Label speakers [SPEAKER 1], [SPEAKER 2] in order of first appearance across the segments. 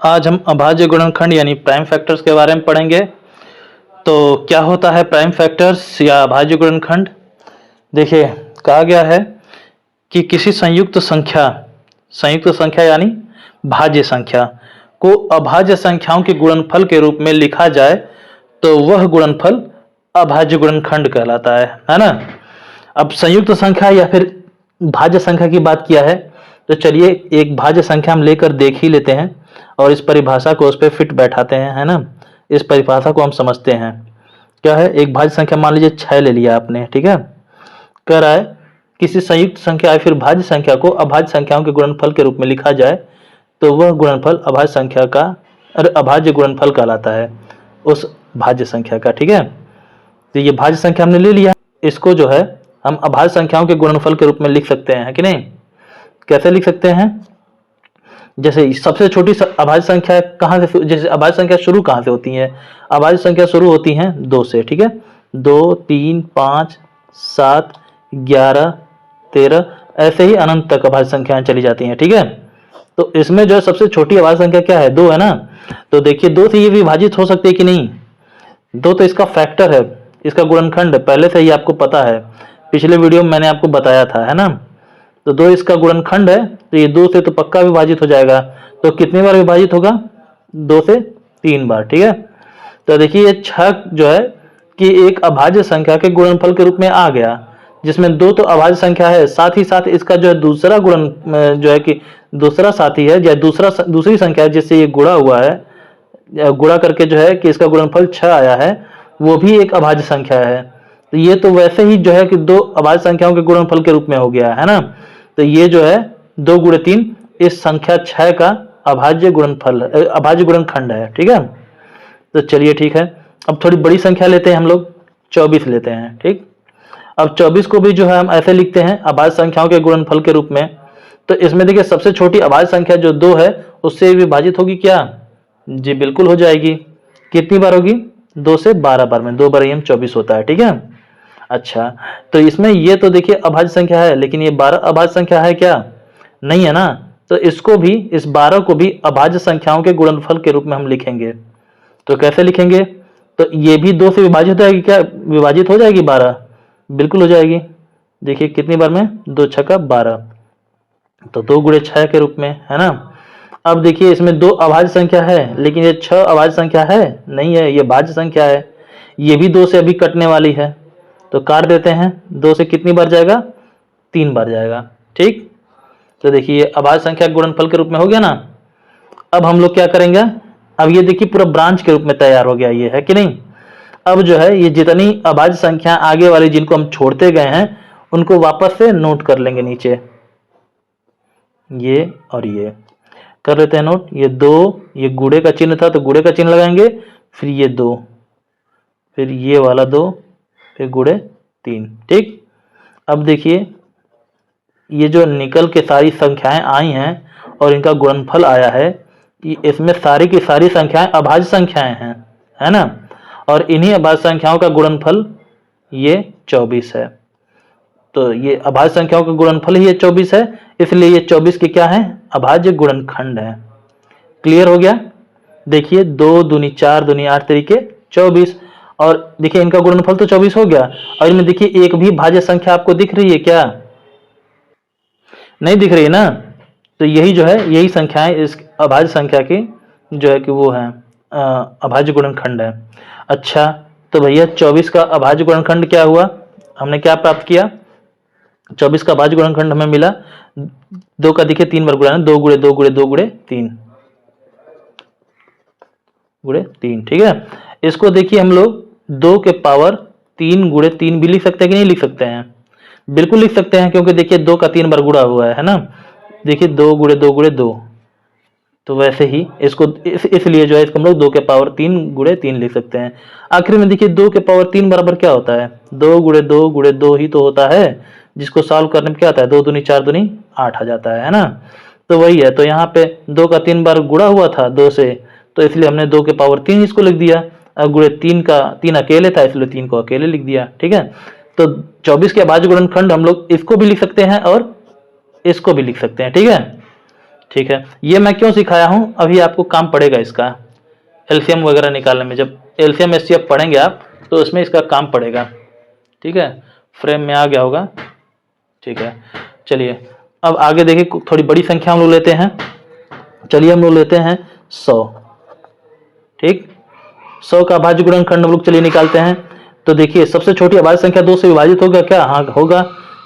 [SPEAKER 1] आज हम अभाज्य गुणनखंड यानी प्राइम फैक्टर्स के बारे में पढ़ेंगे। तो क्या होता है प्राइम फैक्टर्स या अभाज्य गुणनखंड? देखिए, कहा गया है कि किसी संयुक्त संख्या यानी भाज्य संख्या को अभाज्य संख्याओं के गुणनफल के रूप में लिखा जाए तो वह गुणनफल अभाज्य गुणनखंड कहलाता है ना। अब संयुक्त संख्या या फिर भाज्य संख्या की बात किया है, तो चलिए एक भाज्य संख्या हम लेकर देख ही लेते हैं और इस परिभाषा को उस पर फिट बैठाते हैं, है ना। इस परिभाषा को हम समझते हैं। क्या है? एक भाज्य संख्या मान लीजिए 6 ले लिया आपने, ठीक है। कह रहा है किसी संयुक्त संख्या या फिर भाज्य संख्या को अभाज्य संख्याओं के गुणनफल के रूप में लिखा जाए तो वह गुणनफल अभाज्य संख्या का अभाज्य गुणनफल कहलाता है उस भाज्य संख्या का, ठीक है। तो ये भाज्य संख्या हमने ले लिया, इसको जो है हम अभाज्य संख्याओं के गुणनफल के रूप में लिख सकते हैं कि नहीं। कैसे लिख सकते हैं? जैसे सबसे छोटी अभाज्य संख्या कहाँ से, जैसे अभाज्य संख्या शुरू कहाँ से होती है? अभाज्य संख्या शुरू होती हैं 2 से, ठीक है। 2, 3, 5, 7, 11, 13 ऐसे ही अनंत तक अभाज्य संख्याएं चली जाती हैं, ठीक है। तो इसमें जो है सबसे छोटी अभाज्य संख्या क्या है? 2 है ना। तो देखिए 2 से ये विभाजित हो सकती है कि नहीं? 2 तो इसका फैक्टर है, इसका गुणनखंड पहले से ही आपको पता है, पिछले वीडियो में मैंने आपको बताया था, है ना। तो 2 इसका गुणनखंड है, तो ये 2 से तो पक्का विभाजित हो जाएगा। तो कितनी बार विभाजित होगा? 2 से 3 बार, ठीक है। तो देखिए ये 6 जो है कि एक अभाज्य संख्या के गुणनफल के रूप में आ गया, जिसमें 2 तो अभाज्य संख्या है, साथ ही साथ इसका जो है दूसरा गुणन जो है कि दूसरा साथी है या दूसरी संख्या जिससे ये गुणा हुआ है, गुणा करके जो है कि इसका गुणनफल 6 आया है, वो भी एक अभाज्य संख्या है। तो ये तो वैसे ही जो है कि 2 अभाज्य संख्याओं के गुणनफल के रूप में हो गया है ना। तो ये जो है 2 गुणे 3 इस संख्या 6 का अभाज्य गुणनखंड है, ठीक है। तो चलिए ठीक है, अब थोड़ी बड़ी संख्या लेते हैं हम लोग, 24 लेते हैं, ठीक। अब 24 को भी जो है हम ऐसे लिखते हैं अभाज्य संख्याओं के गुणनफल के रूप में। तो इसमें देखिए सबसे छोटी अभाज्य संख्या जो 2 है उससे विभाजित होगी क्या? जी बिल्कुल हो जाएगी। कितनी बार होगी? 2 से 12 बार में, 2 बार ही 24 होता है, ठीक है। अच्छा, तो इसमें ये तो देखिए अभाज्य संख्या है, लेकिन ये 12 अभाज्य संख्या है क्या? नहीं है ना। तो इसको भी, इस 12 को भी अभाज्य संख्याओं के गुणनफल के रूप में हम लिखेंगे। तो कैसे लिखेंगे? तो ये भी 2 से विभाजित हो जाएगी क्या? विभाजित हो जाएगी 12, बिल्कुल हो जाएगी। देखिए कितनी बार में? 2 छक्का 12, तो 2 गुणे 6 के रूप में, है ना। अब देखिए इसमें 2 अभाज्य संख्या है, लेकिन ये 6 अभाज्य संख्या है नहीं है, ये भाज्य संख्या है। ये भी 2 से अभी कटने वाली है, तो काट देते हैं। 2 से कितनी बार जाएगा? 3 बार जाएगा, ठीक। तो देखिए ये अभाज्य संख्या गुणनफल के रूप में हो गया ना। अब हम लोग क्या करेंगे? अब ये देखिए पूरा ब्रांच के रूप में तैयार हो गया, ये है कि नहीं। अब जो है ये जितनी अभाज्य संख्या आगे वाली जिनको हम छोड़ते गए हैं उनको वापस से नोट कर लेंगे नीचे, ये और ये कर लेते हैं नोट। ये 2, ये गुणे का चिन्ह था तो गुणे का चिन्ह लगाएंगे, फिर ये 2, फिर ये वाला 2, फिर गुणे 3, ठीक। अब देखिए ये जो निकल के सारी संख्याएं आई हैं और इनका गुणनफल आया है, इसमें सारी की सारी संख्याएं अभाज्य संख्याएं हैं, है ना। और इन्हीं अभाज्य संख्याओं का गुणनफल ये 24 है। तो ये अभाज्य संख्याओं का गुणनफल ही ये 24 है, इसलिए ये 24 के क्या है? अभाज्य गुणनखंड है। क्लियर हो गया? देखिए 2 दूनी 4 दूनी 8 तरीके 24, और देखिए इनका गुणनफल तो 24 हो गया। और इनमें देखिए एक भी भाज्य संख्या आपको दिख रही है क्या? नहीं दिख रही है ना। तो यही जो है, यही संख्याएं इस अभाज्य संख्या की जो है कि वो है अभाज्य गुणनखंड है। अच्छा, तो भैया 24 का अभाज्य गुणनखंड क्या हुआ? हमने क्या प्राप्त किया? 24 का अभाज्य गुणनखंड हमें मिला 2 का देखिए 3 बार गुणा, 2 गुणे 2 गुणे 2 गुणे 3 गुणे 3, ठीक है। इसको देखिए हम लोग 2 के पावर 3 गुणे 3 भी लिख सकते हैं कि नहीं लिख सकते हैं? बिल्कुल लिख सकते हैं, क्योंकि देखिए 2 का 3 बार गुणा हुआ है ना। देखिए 2 गुणे 2 गुणे 2, तो वैसे ही इसको इसलिए जो है इसको हम लोग 2 के पावर 3 गुणे 3 लिख सकते हैं। आखिर में देखिए 2 के पावर 3 बराबर क्या होता है? 2 गुणे 2 गुणे 2 ही तो होता है, जिसको सॉल्व करने में क्या आता है? 2 दूनी 4 दूनी 8 आ जाता है ना। तो वही है, तो यहाँ पे 2 का 3 बार गुणा हुआ था 2 से, तो इसलिए हमने 2 के पावर 3 इसको लिख दिया। अब गुणे 3 का 3 अकेले था, इसलिए 3 को अकेले लिख दिया, ठीक है। तो 24 के अभाज्य गुणनखंड हम लोग इसको भी लिख सकते हैं और इसको भी लिख सकते हैं, ठीक है। ठीक है, ये मैं क्यों सिखाया हूँ, अभी आपको काम पड़ेगा इसका एलसीएम वगैरह निकालने में। जब एलसीएम एचसीएफ पढ़ेंगे आप तो उसमें इसका काम पड़ेगा। ठीक है, फ्रेम में आ गया होगा। ठीक है, चलिए अब आगे देखिए, थोड़ी बड़ी संख्या हम लोग लेते हैं। चलिए हम लोग लेते हैं 100। ठीक, 100 का अभाज्य गुणनखंड हम लोग चलिए निकालते हैं। तो देखिए सबसे छोटी अभाज्य संख्या 2 से विभाजित होगा क्या? हाँ होगा।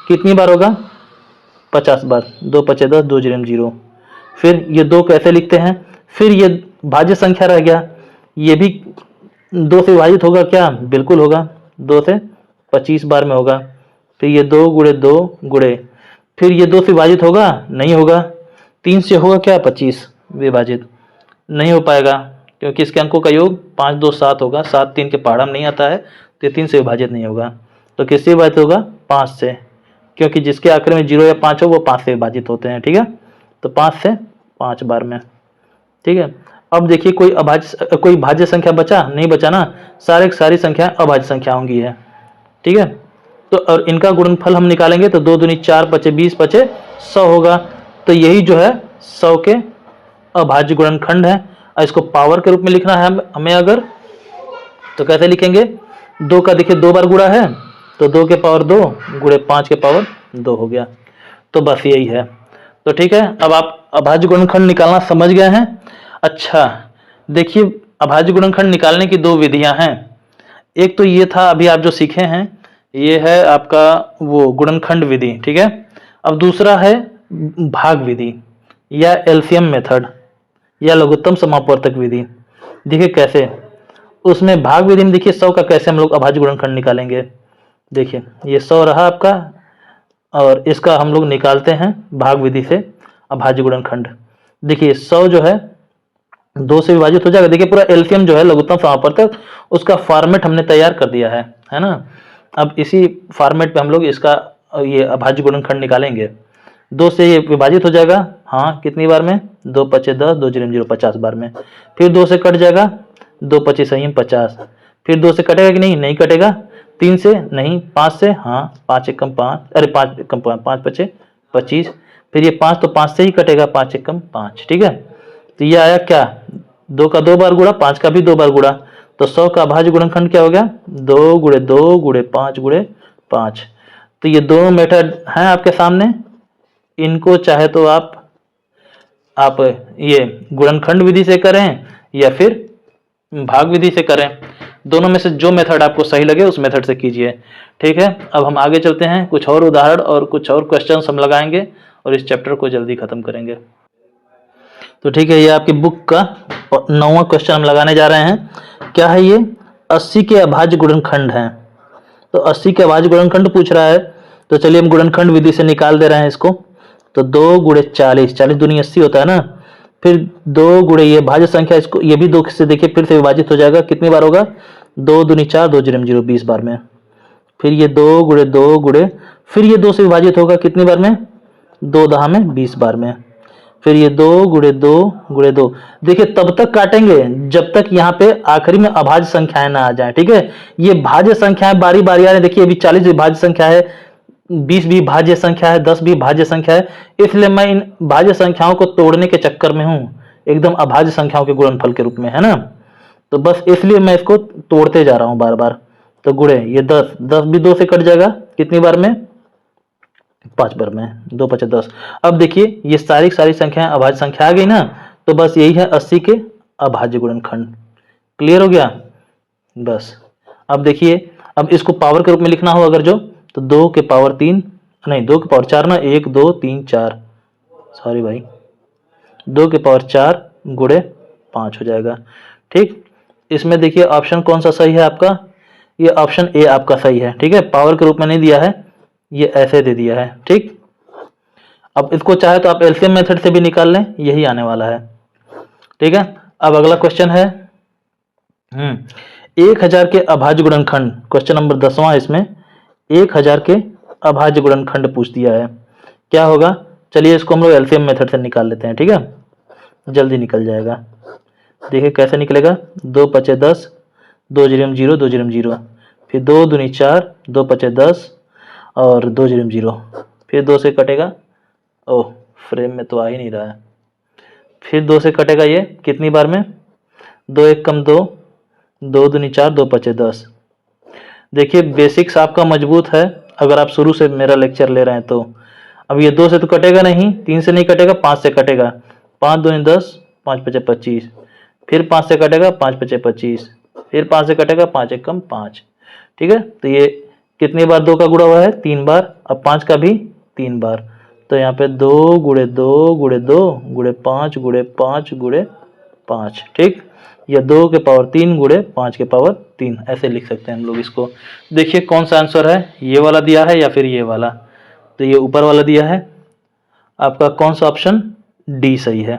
[SPEAKER 1] कितनी बार होगा? 50 बार। 2 पचे 10, 2 जीरो 0। फिर ये 2 कैसे लिखते हैं? फिर ये भाज्य संख्या रह गया, ये भी 2 से विभाजित होगा क्या? बिल्कुल होगा, 2 से 25 बार में होगा। फिर ये 2 गुणे 2 गुणे, फिर ये 2 से विभाजित होगा? नहीं होगा। 3 से होगा क्या? 25 विभाजित नहीं हो पाएगा, क्योंकि इसके अंकों का योग 5 2 7 होगा। 7 3 के पहाड़ा में नहीं आता है, तो 3 से विभाजित नहीं होगा। तो किससे विभाजित होगा? 5 से, क्योंकि जिसके आखिर में 0 या 5 हो वो 5 से विभाजित होते हैं। ठीक है, तो 5 से 5 बार में। ठीक है, अब देखिए कोई भाज्य संख्या बचा? नहीं बचा ना, सारी संख्या अभाज्य संख्या होंगी है। ठीक है, तो और इनका गुणनफल हम निकालेंगे तो 2 दूनी 4 पचे 20 पचे 100 होगा। तो यही जो है 100 के अभाज्य गुणनखंड है। और इसको पावर के रूप में लिखना है हमें अगर, तो कैसे लिखेंगे? 2 का देखिए 2 बार गुणा है, तो 2 के पावर 2 गुणे 5 के पावर 2 हो गया। तो बस यही है। तो ठीक है, अब आप अभाज्य गुणनखंड निकालना समझ गए हैं। अच्छा देखिए, अभाज्य गुणनखंड निकालने की 2 विधियां हैं। एक तो ये था अभी आप जो सीखे हैं, ये है आपका वो गुणनखंड विधि। ठीक है, अब दूसरा है भाग विधि या एलसीएम मेथड या लघुत्तम समापवर्तक विधि। देखिए कैसे, उसमें भाग विधि में देखिए 100 का कैसे हम लोग अभाज्य गुणनखंड निकालेंगे। देखिए ये 100 रहा आपका, और इसका हम लोग निकालते हैं भाग विधि से अभाज्य गुणनखंड। देखिए 100 जो है 2 से विभाजित हो जाएगा। देखिए पूरा एलसीएम जो है लघुत्तम समापवर्तक, उसका फॉर्मेट हमने तैयार कर दिया है ना। अब इसी फॉर्मेट पे हम लोग इसका ये अभाज्य गुणनखंड निकालेंगे। 2 से ये विभाजित हो जाएगा, हाँ कितनी बार में? 2 पचे 10, 2 जीरो 0 50 बार में। फिर 2 से कट जाएगा, 2 पचे सही 50। फिर 2 से कटेगा कि नहीं? नहीं कटेगा। 3 से नहीं, 5 से हाँ, 5 एकम 5, अरे 5 एकम 5 पचे 25। फिर ये 5 तो 5 से ही कटेगा, 5 एकम 5। ठीक है, तो ये आया क्या? 2 का 2 बार गुणा, 5 का भी 2 बार गुणा। तो 100 का अभाज्य गुणनखंड क्या हो गया? 2 गुणे 2 गुणे 5 गुणे 5। तो ये दोनों मेथड हैं आपके सामने। इनको चाहे तो आप ये गुणनखंड विधि से करें या फिर भाग विधि से करें, दोनों में से जो मेथड आपको सही लगे उस मेथड से कीजिए। ठीक है, अब हम आगे चलते हैं, कुछ और उदाहरण और कुछ और क्वेश्चंस हम लगाएंगे और इस चैप्टर को जल्दी खत्म करेंगे। तो ठीक है, ये आपकी बुक का 9वां क्वेश्चन हम लगाने जा रहे हैं। क्या है ये? 80 के अभाज्य गुणनखंड हैं। तो 80 के अभाज्य गुणनखंड पूछ रहा है, तो चलिए हम गुणनखंड विधि से निकाल दे रहे हैं इसको। तो 2 गुणे 40, 40 दूनी 80 होता है ना। फिर 2 गुणे ये भाज्य संख्या, इसको ये भी 2 से देखिए फिर से विभाजित हो जाएगा। कितनी बार होगा? 2 दूनी 4, 2 जीरो 0 20 बार में। फिर ये 2 गुणे 2 गुणे, फिर ये 2 से विभाजित होगा कितनी बार में? 2 दहा में 20 बार में। फिर ये 2 गुणे 2 गुणे 2। देखिए तब तक काटेंगे जब तक यहाँ पे आखिरी में अभाज्य संख्याएं ना आ जाए। ठीक है, ये भाज्य संख्याएं बारी बारी आ रही है। देखिए अभी 40 भी भाज्य संख्या है, 20 भी भाज्य संख्या है, 10 भी भाज्य संख्या है। इसलिए मैं इन भाज्य संख्याओं को तोड़ने के चक्कर में हूं, एकदम अभाज्य संख्याओं के गुणनफल के रूप में, है ना। तो बस इसलिए मैं इसको तोड़ते जा रहा हूं बार बार। तो गुणे ये 10, 10 भी 2 से कट जाएगा, कितनी बार में? 5 बार में। 2 पचे 10। अब देखिए ये सारी संख्याएं अभाज्य संख्या आ गई ना, तो बस यही है 80 के अभाज्य गुणनखंड। क्लियर हो गया? बस अब देखिए, अब इसको पावर के रूप में लिखना हो अगर जो, तो 2 के पावर 3 नहीं 2 के पावर 4 ना, 1 2 3 4, सॉरी भाई, 2 के पावर 4 गुणे 5 हो जाएगा। ठीक, इसमें देखिए ऑप्शन कौन सा सही है आपका? ये ऑप्शन ए आपका सही है। ठीक है, पावर के रूप में नहीं दिया है, ये ऐसे दे दिया है। ठीक, अब इसको चाहे तो आप एलसीएम मेथड से भी निकाल लें, यही आने वाला है। ठीक है, अब अगला क्वेश्चन है 1000 के अभाज्य गुणनखंड, क्वेश्चन नंबर 10वां। इसमें 1000 के अभाज्य गुणनखंड पूछ दिया है, क्या होगा? चलिए इसको हम लोग एलसीएम मेथड से निकाल लेते हैं। ठीक है, जल्दी निकल जाएगा। देखिए कैसे निकलेगा? 2 पचे 10, 2 जीरो 0 2 जीरो 0, फिर 2 दूनी 4, 2 पचे 10 और 2 जीरो 0, फिर 2 से कटेगा। ओह फ्रेम में तो आ ही नहीं रहा है, फिर 2 से कटेगा ये कितनी बार में, 2 एक कम 2, 2 दूनी 4, 2 पचे 10। देखिए बेसिक्स आपका मजबूत है अगर आप शुरू से मेरा लेक्चर ले रहे हैं तो। अब ये 2 से तो कटेगा नहीं, 3 से नहीं कटेगा, 5 से कटेगा, 5 दूनी 10, 5 पचे 25, फिर 5 से कटेगा, 5 पचे 25, फिर 5 से कटेगा, 5 एक कम 5। ठीक है, तो ये कितनी बार 2 का गुणा हुआ है, 3 बार। अब 5 का भी 3 बार, तो यहाँ पे 2 गुणे 2 गुणे 2 गुणे 5 गुणे 5 गुणे 5। ठीक, या 2 के पावर 3 गुणे 5 के पावर 3, ऐसे लिख सकते हैं हम लोग इसको। देखिए कौन सा आंसर है, ये वाला दिया है या फिर ये वाला, तो ये ऊपर वाला दिया है आपका, कौन सा ऑप्शन, डी सही है,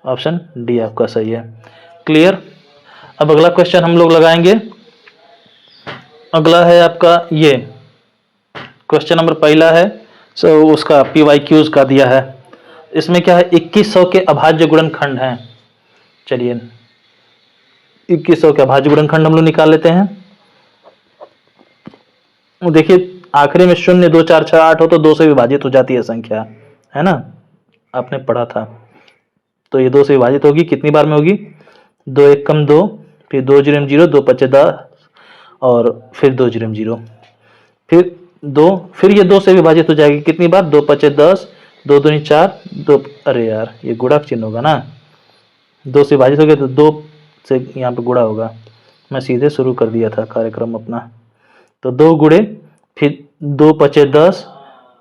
[SPEAKER 1] ऑप्शन डी आपका सही है। क्लियर। अब अगला क्वेश्चन हम लोग लगाएंगे, अगला है आपका ये क्वेश्चन नंबर पहला है, उसका PYQs का दिया है। इसमें क्या है, 2100 के अभाज्य गुणनखंड हैं। चलिए 2100 के अभाज्य गुणनखंड हम लोग निकाल लेते हैं। देखिए आखिरी में 0 2 4 6 8 हो तो 2 से विभाजित हो जाती है संख्या, है ना, आपने पढ़ा था। तो ये 2 से विभाजित होगी, कितनी बार में होगी, 2 एक कम 2, फिर 2 जीरो 0, 2 पचे 10 और फिर 2 जीरो 0, फिर 2, फिर ये 2 से विभाजित हो जाएगी कितनी बार, 2 पचे 10, 2 दूनी 4, 2, अरे यार ये गुणा चिन्ह होगा ना, 2 से विभाजित हो गया तो 2 से यहाँ पे गुणा होगा। मैं सीधे शुरू कर दिया था कार्यक्रम अपना। तो 2 गुणे, फिर 2 पचे 10,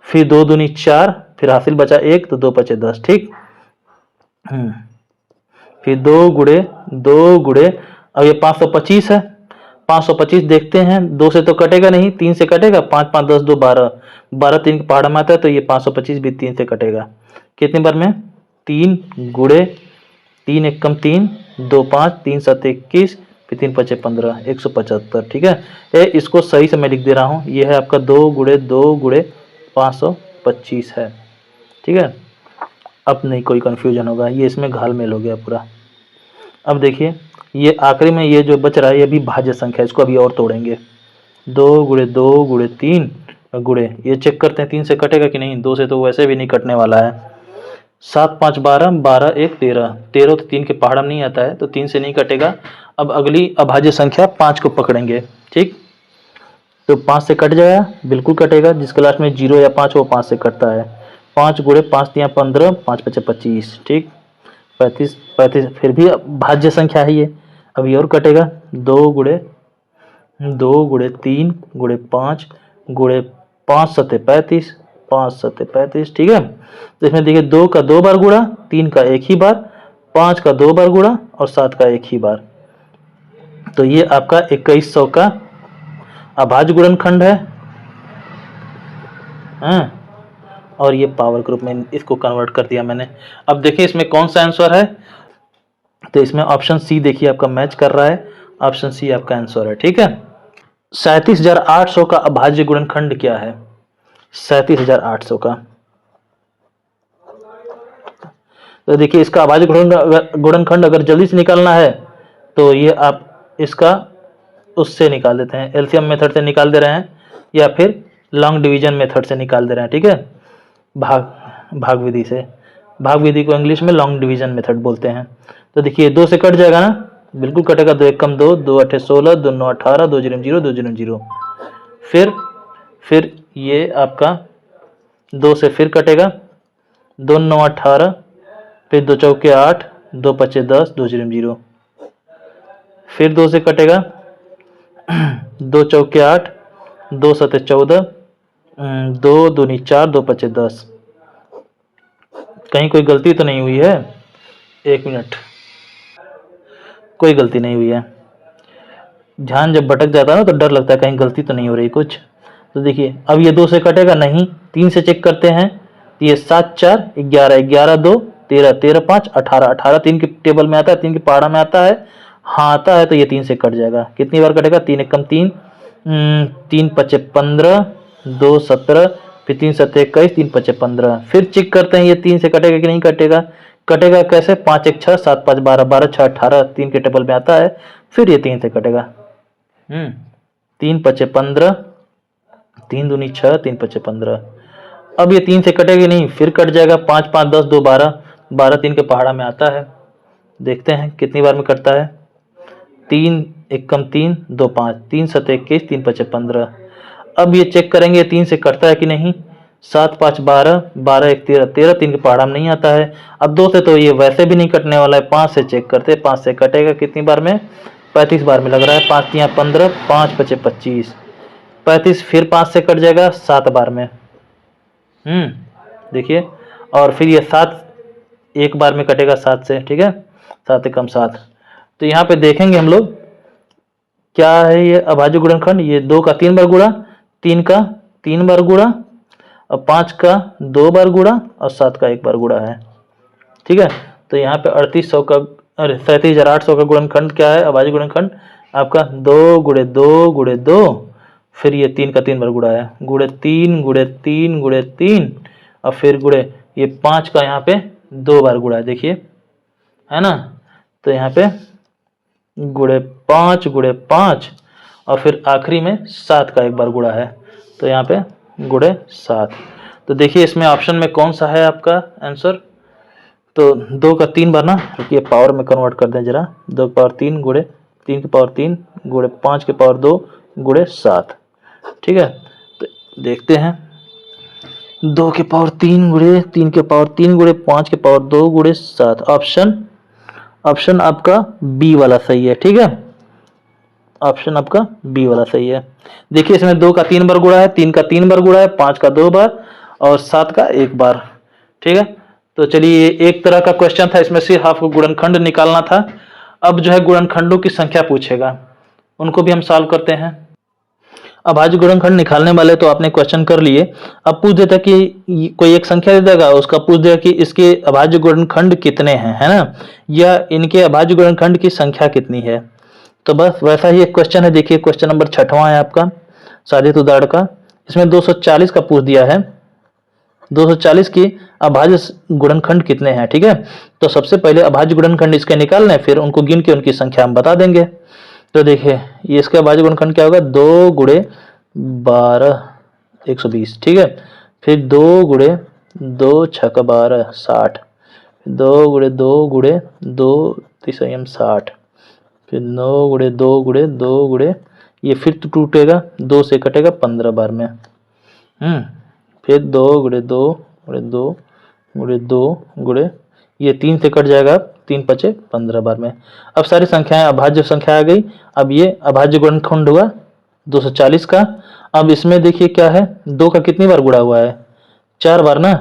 [SPEAKER 1] फिर 2 दूनी 4, फिर हासिल बचा 1 तो 2 पचे 10। ठीक, फिर 2 गुणे 2 गुणे, अब ये 525 है, 525 देखते हैं, 2 से तो कटेगा नहीं, 3 से कटेगा, 5 5 10 2 12, 12 3 के पहाड़ में आता है, तो ये 525 भी 3 से कटेगा, कितनी बार में, 3 गुणे 3 एक कम 3, 2 5, 3 7 21, फिर 3 पचे 15, 175। ठीक है, इसको सही से मैं लिख दे रहा हूँ, ये है आपका 2 गुणे 2 गुणे 525 है। ठीक है, अब नहीं कोई कंफ्यूजन होगा, ये इसमें घालमेल हो गया पूरा। अब देखिए ये आखिरी में ये जो बच रहा है ये भी भाज्य संख्या है, इसको अभी और तोड़ेंगे, 2 गुणे 2 गुणे 3 गुणे, ये चेक करते हैं 3 से कटेगा कि नहीं, 2 से तो वैसे भी नहीं कटने वाला है, 7 5 12, 12 1 13, 13 तो 3 के पहाड़ में नहीं आता है, तो 3 से नहीं कटेगा। अब अगली अभाज्य संख्या 5 को पकड़ेंगे। ठीक, तो 5 से कट जाएगा, बिल्कुल कटेगा, जिसके लास्ट में 0 या 5 वो 5 से कटता है, 5 गुणे 5 3 15, 5 पचे 25। ठीक, 35 35, फिर भी भाज्य संख्या है ये, अभी और कटेगा, 2 गुणे 3 गुणे 5 गुणे 5 सत्ते 35, 5 सत्ते 35। ठीक है, तो इसमें देखिए 2 का 2 बार गुणा, 3 का 1 ही बार, 5 का 2 बार गुणा और 7 का 1 ही बार, तो ये आपका 2100 का अभाज्य गुणनखंड है। हाँ, और ये पावर ग्रुप में इसको कन्वर्ट कर दिया मैंने। अब देखिए इसमें कौन सा आंसर है, तो इसमें ऑप्शन सी देखिए आपका मैच कर रहा है, ऑप्शन सी आपका आंसर है। ठीक है, 37,800 का अभाज्य गुणनखंड क्या है, 37,800 का, तो देखिए इसका अभाज्य गुणनखंड अगर जल्दी से निकालना है तो ये आप इसका उससे निकाल देते हैं, एलसीएम मेथड से निकाल दे रहे हैं या फिर लॉन्ग डिवीजन मेथड से निकाल दे रहे हैं। ठीक है, भाग विधि से, भाग विधि को इंग्लिश में लॉन्ग डिवीजन मेथड बोलते हैं। तो देखिए 2 से कट जाएगा ना, बिल्कुल कटेगा, 2 एक कम 2, 2 अठे 16, 2 9 18, 2 जीरो 0, 2 जीरो 0, फिर ये आपका 2 से फिर कटेगा, 2 9 18, फिर 2 चौके 8, 2 पचे 10, 2 जीरो 0, फिर 2 से कटेगा, 2 चौके 8, 2 सते 14, 2 दूनी 4, 2 पचे 10। कहीं कोई गलती तो नहीं हुई है, 1 मिनट, कोई गलती नहीं हुई है। ध्यान जब भटक जाता है ना तो डर लगता है कहीं गलती तो नहीं हो रही कुछ। तो देखिए अब ये 2 से कटेगा नहीं, 3 से चेक करते हैं, तो ये 7 4 11, 11 2 13, 13 5 18, 18 3 के टेबल में आता है, 3 के पहाड़ा में आता है, हाँ आता है, तो ये 3 से कट जाएगा, कितनी बार कटेगा, 3 एक कम 3, 3 पचे 15, 2 17, फिर 3 सत्ते 21, 3 पचे 15, फिर चेक करते हैं ये 3 से कटेगा कि नहीं कटेगा, कटेगा कैसे, 5 1 6, 7 5 12, 12 6 18, 3 के टेबल में आता है, फिर ये 3 से कटेगा, 3 पचे 15, 3 दूनी 6, 3 पचे 15। अब ये 3 से कटेगी नहीं, फिर कट जाएगा, 5 5 10 2 12, 12 3 के पहाड़ा में आता है। देखते हैं कितनी बार में कटता है। 3 1 कम 3 2 5 3 7 21 3 5 15। अब ये चेक करेंगे 3 से कटता है कि नहीं। 7 5 12 12 1 13 13 3 के पहाड़ा में नहीं आता है। अब 2 से तो ये वैसे भी नहीं कटने वाला है। 5 से चेक करते हैं, 5 से कटेगा कितनी बार में, 35 बार में लग रहा है। 5 3 15 5 5 25 35, फिर 5 से कट जाएगा 7 बार में। देखिए, और फिर ये 7 एक बार में कटेगा 7 से, ठीक है, 7 एकम 7। तो यहाँ पे देखेंगे हम लोग क्या है ये अभाज्य गुणनखंड। ये 2 का 3 बार गुणा, 3 का 3 बार गुणा, और 5 का 2 बार गुणा, और 7 का 1 बार गुणा है, ठीक है। तो यहाँ पे 3800 का 37,800 का गुणनखंड क्या है, अभाज्य गुणनखंड आपका 2 गुणे 2 गुणे 2, फिर ये 3 का 3 बार गुणा है, गुणे 3 गुणे 3 गुणे 3, और फिर गुणे ये 5 का यहाँ पे 2 बार गुणा है, देखिए, है ना। तो यहाँ पे गुणे 5 गुणे 5, और फिर आखिरी में 7 का 1 बार गुणा है, तो यहाँ पे गुणे 7। तो देखिए इसमें ऑप्शन में कौन सा है आपका आंसर। तो 2 का 3 बार ना, रुकिए पावर में कन्वर्ट कर दें जरा। 2 की पावर 3 गुणे 3 की पावर 3 गुणे 5 की पावर 2 गुणे 7, ठीक है। तो देखते हैं 2 के पावर 3 गुणे 3 के पावर 3 गुणे 5 के पावर 2 गुणे 7। ऑप्शन आपका बी वाला सही है, ठीक है। ऑप्शन आपका बी वाला सही है। देखिए इसमें 2 का 3 बार गुणा है, 3 का 3 बार गुणा है, 5 का 2 बार, और 7 का 1 बार, ठीक है। तो चलिए एक तरह का क्वेश्चन था, इसमें सिर्फ आपको गुणनखंड निकालना था। अब जो है गुणनखंडों की संख्या पूछेगा, उनको भी हम सॉल्व करते हैं। अभाज्य गुणनखंड निकालने वाले तो आपने क्वेश्चन कर लिए। अब पूछ देता कि कोई एक संख्या दे देगा, उसका पूछ देगा कि इसके अभाज्य गुणनखंड कितने हैं, है ना, या इनके अभाज्य गुणनखंड की संख्या कितनी है। तो बस वैसा ही एक क्वेश्चन है। देखिए क्वेश्चन नंबर 6वां है आपका साधित उदाहरण का। इसमें 240 का पूछ दिया है, 240 की अभाज्य गुणनखंड कितने हैं, ठीक है। तो सबसे पहले अभाज्य गुणनखंड इसके निकालने, फिर उनको गिन के उनकी संख्या हम बता देंगे। तो देखिए ये इसका अभाज्य गुणनखंड क्या होगा, 2 गुणे 12 120, ठीक है। फिर 2 गुणे 2 6 का 12 60, 2 गुणे 2 गुणे 2 3 60, फिर 9 गुणे 2 गुणे 2 गुणे, ये फिर तो टूटेगा, 2 से कटेगा 15 बार में। फिर 2 गुणे 2 गुणे 2 गुणे 2 गुणे, ये 3 से कट जाएगा, 3 5 15 बार में। अब सारी संख्याएं अभाज्य संख्या आ गई। अब ये अभाज्य गुणनखंड हुआ 240 का। अब इसमें देखिए क्या है, 2 का कितनी बार गुणा हुआ है, 4 बार ना।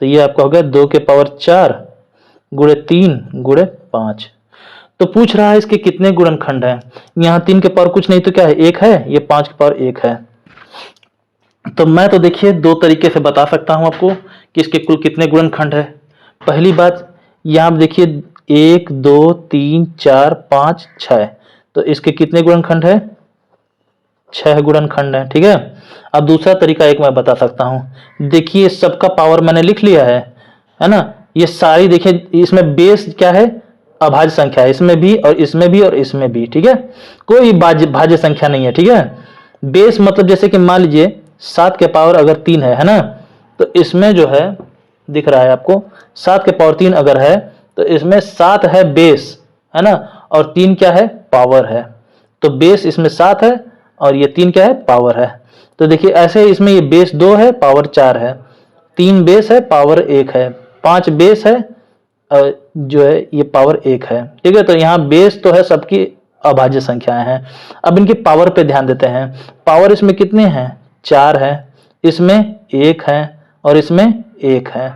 [SPEAKER 1] तो ये आपका हो गया 2 के पावर 4 गुणे 3 गुणे 5। तो पूछ रहा है इसके कितने गुणनखंड हैं। यहाँ 3 के पावर कुछ नहीं तो क्या है, 1 है, ये 5 के पावर 1 है। तो मैं तो देखिए 2 तरीके से बता सकता हूं आपको कि इसके कुल कितने गुणनखंड है। पहली बात, यहाँ आप देखिए 1 2 3 4 5 6, तो इसके कितने गुणनखंड है, 6 गुणनखंड है, ठीक है। अब दूसरा तरीका एक मैं बता सकता हूं। देखिए सबका पावर मैंने लिख लिया है ना। ये सारी देखिए इसमें बेस क्या है, अभाज्य संख्या है, इसमें भी और इसमें भी और इसमें भी, ठीक है। कोई भाज्य संख्या नहीं है, ठीक है। बेस मतलब जैसे कि मान लीजिए 7 के पावर अगर 3 है ना, तो इसमें जो है दिख रहा है आपको 7 के पावर 3 अगर है, तो इसमें 7 है बेस, है ना, और 3 क्या है, पावर है। तो बेस इसमें 7 है और ये 3 क्या है, पावर है। तो देखिए ऐसे इसमें ये बेस 2 है, पावर 4 है, 3 बेस है, पावर 1 है, 5 बेस है, जो है ये पावर 1 है, ठीक है। तो यहाँ बेस तो है, सबकी अभाज्य संख्याएं हैं। अब इनकी पावर पे ध्यान देते हैं। पावर इसमें कितने हैं, 4 है, इसमें 1 है, और इसमें 1 है।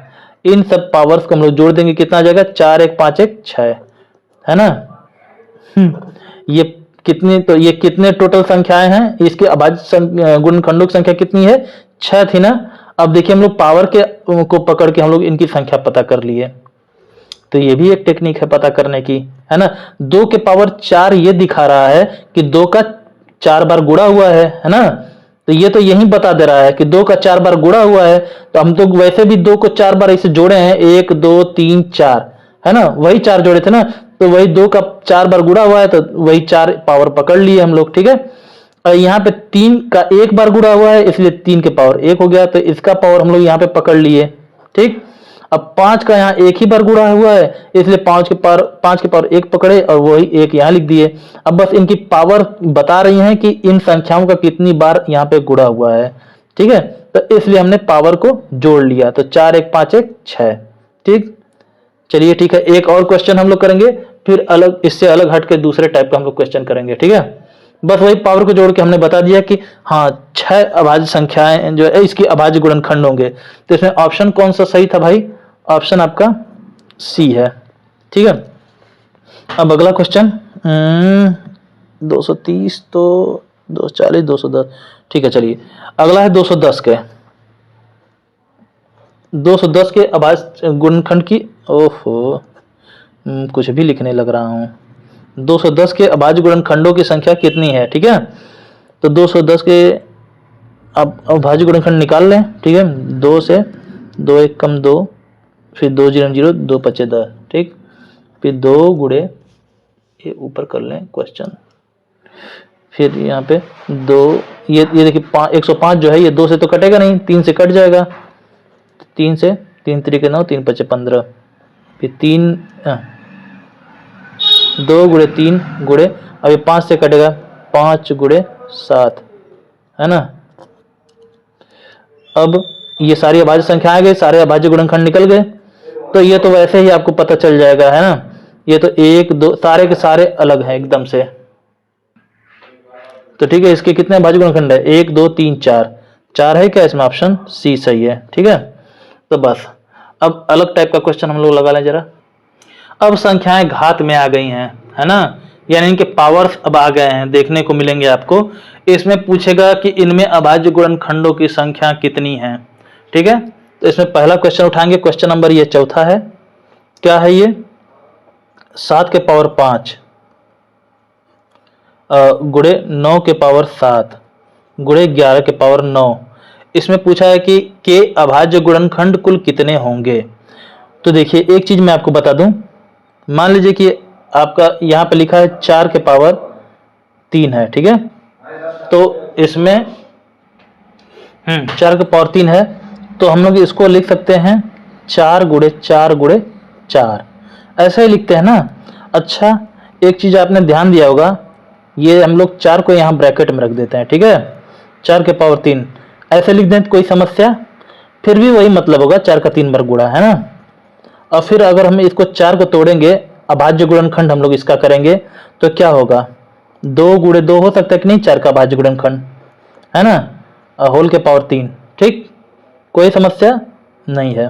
[SPEAKER 1] इन सब पावर्स को हम लोग जोड़ देंगे, कितना आ जाएगा, 4 1 5 1 6, है ना। ये कितनी, तो ये कितने टोटल संख्याएं हैं, इसके अभाज्य गुणनखंडों की संख्या कितनी है, 6 थी ना। अब देखिए हम लोग पावर के को पकड़ के हम लोग इनकी संख्या पता कर लिए। तो ये भी एक टेक्निक है पता करने की, है ना। 2 के पावर 4 ये दिखा रहा है कि 2 का 4 बार गुणा हुआ है ना। तो ये तो यही बता दे रहा है कि 2 का 4 बार गुणा हुआ है। तो हम तो वैसे भी 2 को 4 बार ऐसे जोड़े हैं, 1 2 3 4, है ना, वही 4 जोड़े थे ना। तो वही 2 का 4 बार गुणा हुआ है, तो वही 4 पावर पकड़ लिए हम लोग, ठीक है। और यहाँ पे 3 का 1 बार गुणा हुआ है, इसलिए 3 के पावर 1 हो गया, तो इसका पावर हम लोग यहाँ पे पकड़ लिए, ठीक। अब 5 का यहाँ एक ही बार गुणा हुआ है, इसलिए 5 के पावर 1 पकड़े और वही 1 यहाँ लिख दिए। अब बस इनकी पावर बता रही हैं कि इन संख्याओं का कितनी बार यहाँ पे गुणा हुआ है, ठीक है। तो इसलिए हमने पावर को जोड़ लिया, तो 4 1 5 1 6, ठीक। चलिए ठीक है, एक और क्वेश्चन हम लोग करेंगे, फिर अलग इससे अलग हट के दूसरे टाइप का हम लोग क्वेश्चन करेंगे, ठीक है। बस वही पावर को जोड़ के हमने बता दिया कि हाँ 6 अभाज्य संख्याएं जो है इसकी अभाज्य गुणनखंड होंगे। तो इसमें ऑप्शन कौन सा सही था भाई? ऑप्शन आपका सी है, ठीक है। अब अगला क्वेश्चन 230 तो 240 210, ठीक है। चलिए अगला है 210 के अभाज्य गुणनखंड की, ओहो कुछ भी लिखने लग रहा हूँ। 210 के अभाज्य गुणनखंडों की संख्या कितनी है, ठीक है। तो 210 के अब अभाज्य गुणनखंड निकाल लें, ठीक है। 2 से 2 1 कम 2, फिर 2 0 0 2 5 10, ठीक। फिर 2 गुणे ये ऊपर कर लें क्वेश्चन, फिर यहाँ पे 2 ये देखिए 105 जो है ये 2 से तो कटेगा नहीं, 3 से कट जाएगा। 3 से 3 3 9 3 5 15, फिर 2 गुणे 3 गुणे अब ये 5 से कटेगा, 5 गुणे 7, है ना। अब ये सारी अभाज्य संख्या आ गई, सारे अभाज्य गुणनखंड निकल गए। तो ये तो वैसे ही आपको पता चल जाएगा, है ना। ये तो 1 2 सारे के सारे अलग हैं एकदम से। तो ठीक है, इसके कितने अभाज्य गुणनखंड है? 1 2 3 4, 4 है क्या इसमें? ऑप्शन सी सही है, ठीक है। तो बस अब अलग टाइप का क्वेश्चन हम लोग लगा लें जरा। अब संख्याएं घात में आ गई हैं, है ना, यानी इनके पावर्स अब आ गए हैं, देखने को मिलेंगे आपको। इसमें पूछेगा कि इनमें अभाज्य गुणनखंडों की संख्या कितनी है, ठीक है। तो इसमें पहला क्वेश्चन उठाएंगे, क्वेश्चन नंबर ये चौथा है। क्या है ये? 7 के पावर 5 गुणे 9 के पावर 7 गुणे 11 के पावर 9। इसमें पूछा है कि के अभाज्य गुणनखंड कुल कितने होंगे। तो देखिए एक चीज मैं आपको बता दूं, मान लीजिए कि आपका यहाँ पे लिखा है 4 के पावर 3 है, ठीक है। तो इसमें 4 के पावर 3 है, तो हम लोग इसको लिख सकते हैं 4 गुणे 4 गुणे 4, ऐसा ही लिखते हैं ना। अच्छा एक चीज आपने ध्यान दिया होगा, ये हम लोग 4 को यहाँ ब्रैकेट में रख देते हैं, ठीक है। 4 के पावर 3 ऐसे लिख दें तो कोई समस्या? फिर भी वही मतलब होगा, 4 का 3 बार गुणा, है ना। और फिर अगर हम इसको 4 को तोड़ेंगे, अभाज्य गुणनखंड हम लोग इसका करेंगे, तो क्या होगा? 2 गुणे 2 हो सकता है कि नहीं, 4 का अभाज्य गुणनखंड, है ना, होल के पावर 3, ठीक। कोई समस्या नहीं है।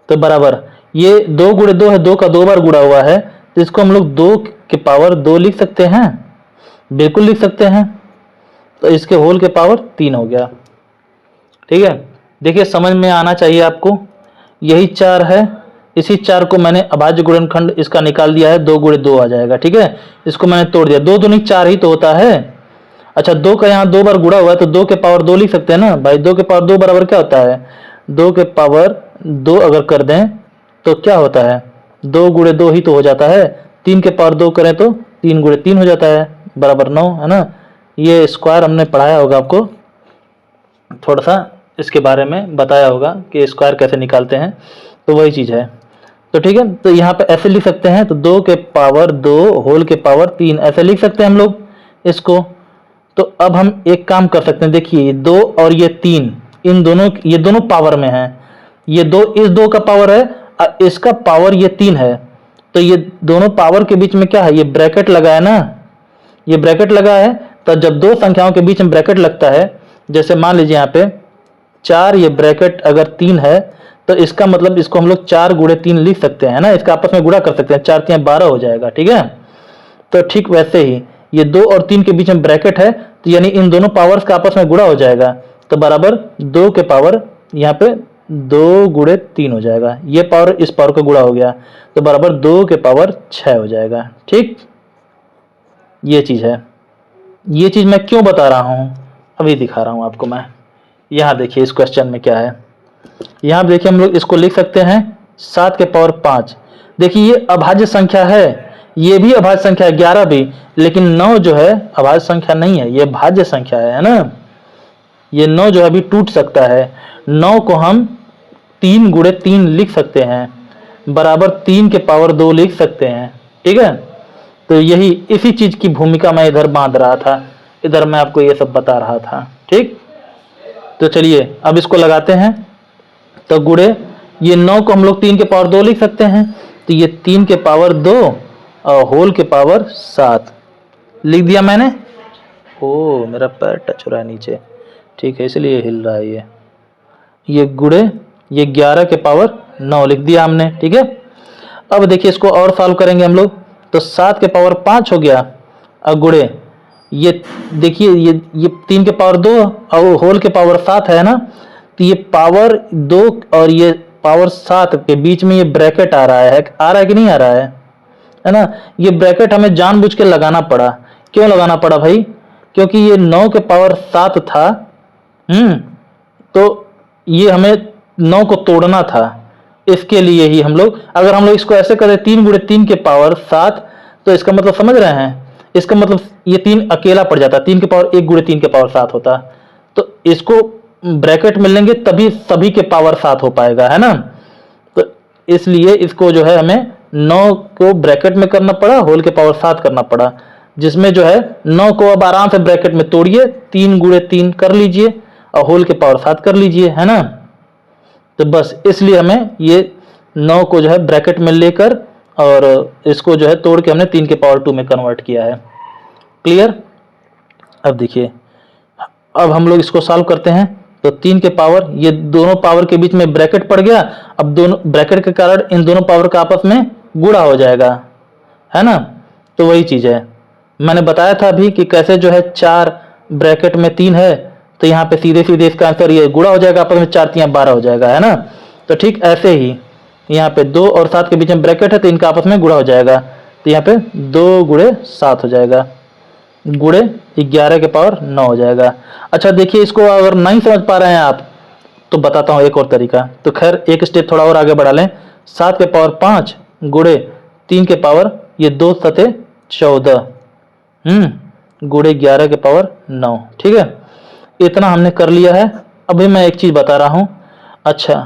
[SPEAKER 1] तो बराबर ये 2 गुणे 2 है, 2 का 2 बार गुणा हुआ है, तो इसको हम लोग 2 के पावर 2 लिख सकते हैं, बिल्कुल लिख सकते हैं। तो इसके होल के पावर 3 हो गया, ठीक है। देखिए समझ में आना चाहिए आपको, यही 4 है, इसी 4 को मैंने अभाज्य गुणनखंड इसका निकाल दिया है, 2 गुणे 2 आ जाएगा, ठीक है। इसको मैंने तोड़ दिया, 2 दूनी 4 ही तो होता है। अच्छा 2 का यहाँ 2 बार गुणा हुआ है, तो 2 के पावर 2 लिख सकते हैं ना भाई। 2 के पावर 2 बराबर क्या होता है? 2 के पावर 2 अगर कर दें तो क्या होता है? 2 गुणे 2 ही तो हो जाता है। 3 के पावर 2 करें तो 3 गुणे 3 हो जाता है, बराबर 9, है ना। ये स्क्वायर हमने पढ़ाया होगा आपको, थोड़ा सा इसके बारे में बताया होगा कि स्क्वायर कैसे निकालते हैं, तो वही चीज़ है। तो ठीक है, तो यहाँ पे ऐसे लिख सकते हैं, तो 2 के पावर 2 होल के पावर 3 ऐसे लिख सकते हैं हम लोग इसको। तो अब हम एक काम कर सकते हैं, देखिए 2 और ये 3, इन दोनों, ये दोनों पावर में हैं। ये 2 इस 2 का पावर है और इसका पावर ये 3 है, तो ये दोनों पावर के बीच में क्या है? ये ब्रैकेट लगा है ना, ये ब्रैकेट लगा है। तो जब दो संख्याओं के बीच में ब्रैकेट लगता है, जैसे मान लीजिए यहाँ पे 4, ये ब्रैकेट अगर 3 है, तो इसका मतलब इसको हम लोग 4 गुणे 3 लिख सकते हैं ना, इसका आपस में गुणा कर सकते हैं, 4 3 12 हो जाएगा, ठीक है। तो ठीक वैसे ही ये 2 और 3 के बीच में ब्रैकेट है, तो यानी इन दोनों पावर्स का आपस में गुणा हो जाएगा, तो बराबर 2 के पावर यहाँ पे 2 गुणे 3 हो जाएगा, ये पावर इस पावर का गुणा हो गया, तो बराबर 2 के पावर 6 हो जाएगा, ठीक। ये चीज है, ये चीज मैं क्यों बता रहा हूं अभी दिखा रहा हूं आपको मैं। यहाँ देखिए इस क्वेश्चन में क्या है, यहाँ देखिए हम लोग इसको लिख सकते हैं 7 के पावर 5। देखिए ये अभाज्य संख्या है, ये भी अभाज्य संख्या है 11 भी, लेकिन 9 जो है अभाज्य संख्या नहीं है, ये भाज्य संख्या है ना। ये 9 जो है अभी टूट सकता है, 9 को हम 3 गुणे 3 लिख सकते हैं, बराबर 3 के पावर 2 लिख सकते हैं। ठीक है, तो यही इसी चीज की भूमिका मैं इधर बांध रहा था, इधर मैं आपको ये सब बता रहा था। ठीक, तो चलिए अब इसको लगाते हैं। तो गुणे ये 9 को हम लोग 3 के पावर 2 लिख सकते हैं, तो ये 3 के पावर 2 और होल के पावर 7 लिख दिया मैंने। ओ मेरा पैर टच हो रहा है नीचे, ठीक है, इसलिए हिल रहा है ये गुणे ये 11 के पावर 9 लिख दिया हमने। ठीक है, अब देखिए इसको और सॉल्व करेंगे हम लोग, तो 7 के पावर 5 हो गया और गुणे ये देखिए ये 3 के पावर 2 और होल के पावर 7 है ना, तो ये पावर 2 और ये पावर 7 के बीच में ये ब्रैकेट आ रहा है कि नहीं आ रहा है ना। ये ब्रैकेट हमें जानबूझ के लगाना पड़ा। क्यों लगाना पड़ा भाई? क्योंकि ये 9 के पावर 7 था, तो ये हमें 9 को तोड़ना था, इसके लिए ही हम लोग, अगर हम लोग इसको ऐसे करें 3 गुणे 3 के पावर 7, तो इसका मतलब समझ रहे हैं, इसका मतलब ये 3 अकेला पड़ जाता, 3 के पावर 1 गुणे 3 के पावर 7 होता, तो इसको ब्रैकेट मिलेंगे तभी सभी के पावर 7 हो पाएगा, है ना। तो इसलिए इसको जो है हमें 9 को ब्रैकेट में करना पड़ा, होल के पावर 7 करना पड़ा, जिसमें जो है 9 को अब आराम से ब्रैकेट में तोड़िए, 3 गुणे 3 कर लीजिए और होल के पावर 7 कर लीजिए, है ना। तो बस इसलिए हमें ये 9 को जो है ब्रैकेट में लेकर और इसको जो है तोड़ के हमने 3 के पावर 2 में कन्वर्ट किया है। क्लियर? अब देखिए, अब हम लोग इसको सॉल्व करते हैं। तो 3 के पावर, ये दोनों पावर के बीच में ब्रैकेट पड़ गया, अब दोनों ब्रैकेट के कारण इन दोनों पावर का आपस में गुणा हो जाएगा, है ना। तो वही चीज है, मैंने बताया था अभी कि कैसे जो है 4 ब्रैकेट में 3 है, तो यहाँ पे सीधे सीधे इसका आंसर ये गुणा हो जाएगा, आपस में 4 3 12 हो जाएगा, है ना। तो ठीक ऐसे ही यहाँ पे 2 और 7 के बीच में ब्रैकेट है, तो इनका आपस में गुणा हो जाएगा, तो यहाँ पे 2 गुणे 7 हो जाएगा, गुणे 11 के पावर 9 हो जाएगा। अच्छा देखिए, इसको अगर नहीं समझ पा रहे हैं आप तो बताता हूँ एक और तरीका। तो खैर एक स्टेप थोड़ा और आगे बढ़ा लें, 7 के पावर 5 गुणे 3 के पावर ये 2 सते 14 गुणे 11 के पावर 9। ठीक है, इतना हमने कर लिया है। अभी मैं एक चीज बता रहा हूं। अच्छा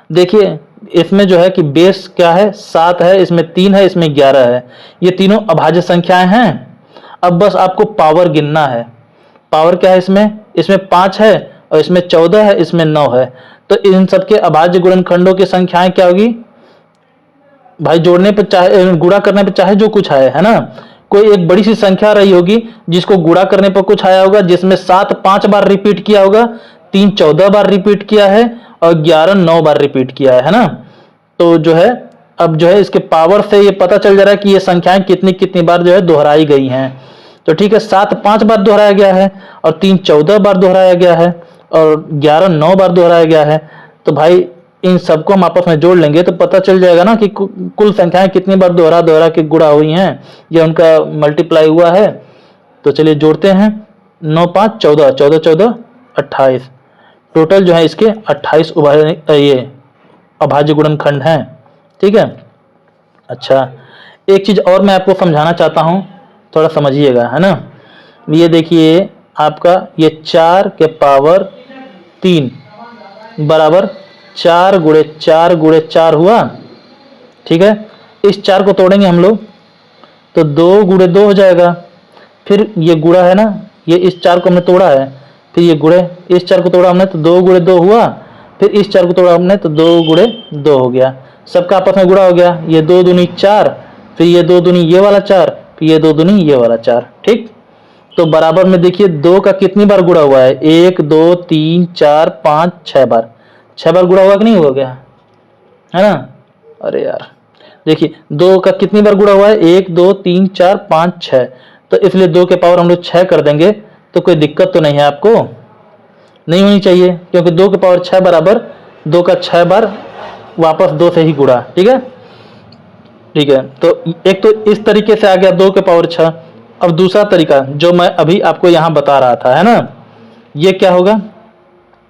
[SPEAKER 1] देखिए, इसमें जो है कि बेस क्या है, 7 है, इसमें 3 है, इसमें 11 है, ये तीनों अभाज्य संख्याएं हैं। अब बस आपको पावर गिनना है। पावर क्या है इसमें 5 है और इसमें 14 है, इसमें 9 है, तो इन सबके अभाज्य गुणनखंडों की संख्याएं क्या होगी भाई? जोड़ने पे चाहे गुणा करने पे चाहे जो कुछ आए, है ना, कोई एक बड़ी सी संख्या रही होगी जिसको गुणा करने पर कुछ आया होगा, जिसमें 7 5 बार रिपीट किया होगा, 3 14 बार रिपीट किया है और 11 9 बार रिपीट किया है ना। तो जो है अब जो है इसके पावर से ये पता चल जा रहा है कि ये संख्याएं कितनी कितनी बार जो है दोहराई गई हैं। तो ठीक है, 7 5 बार दोहराया गया है और 3 14 बार दोहराया गया है और 11 9 बार दोहराया गया है। तो भाई इन सबको हम आपस में जोड़ लेंगे तो पता चल जाएगा ना कि कुल संख्याएं कितनी बार दोहरा के गुणा हुई हैं या उनका मल्टीप्लाई हुआ है। तो चलिए जोड़ते हैं, 9 5 14 14 14 28, टोटल जो है इसके 28 ये अभाज्य गुणनखंड हैं। ठीक है, अच्छा एक चीज और मैं आपको समझाना चाहता हूं, थोड़ा समझिएगा, है ना। ये देखिए आपका ये 4 के पावर 3 बराबर 4 गुणे 4 गुणे 4 हुआ। ठीक है, इस 4 को तोड़ेंगे हम लोग तो 2 गुणे 2 हो जाएगा, फिर ये गुणा है ना, ये इस 4 को हमने तोड़ा है, फिर ये गुणे, इस 4 को तोड़ा हमने तो 2 गुणे 2 हुआ, फिर इस 4 को तोड़ा हमने तो 2 गुणे 2 हो गया, सबका आपस में गुणा हो गया, ये 2 दूनी 4, फिर ये 2 दूनी ये वाला 4, फिर ये 2 दूनी ये वाला 4। ठीक, तो बराबर में देखिए 2 का कितनी बार गुणा हुआ है, 1 2 3 4 5 6 बार, 6 बार गुणा हुआ कि नहीं हो गया, है ना। अरे यार देखिए 2 का कितनी बार गुणा हुआ है, 1 2 3 4 5 6, तो इसलिए 2 के पावर हम लोग 6 कर देंगे, तो कोई दिक्कत तो नहीं है, आपको नहीं होनी चाहिए, क्योंकि 2 के पावर 6 बराबर 2 का 6 बार वापस 2 से ही गुणा। ठीक है, ठीक है, तो एक तो इस तरीके से आ गया 2 के पावर 6। अब दूसरा तरीका जो मैं अभी आपको यहां बता रहा था, है ना, ये क्या होगा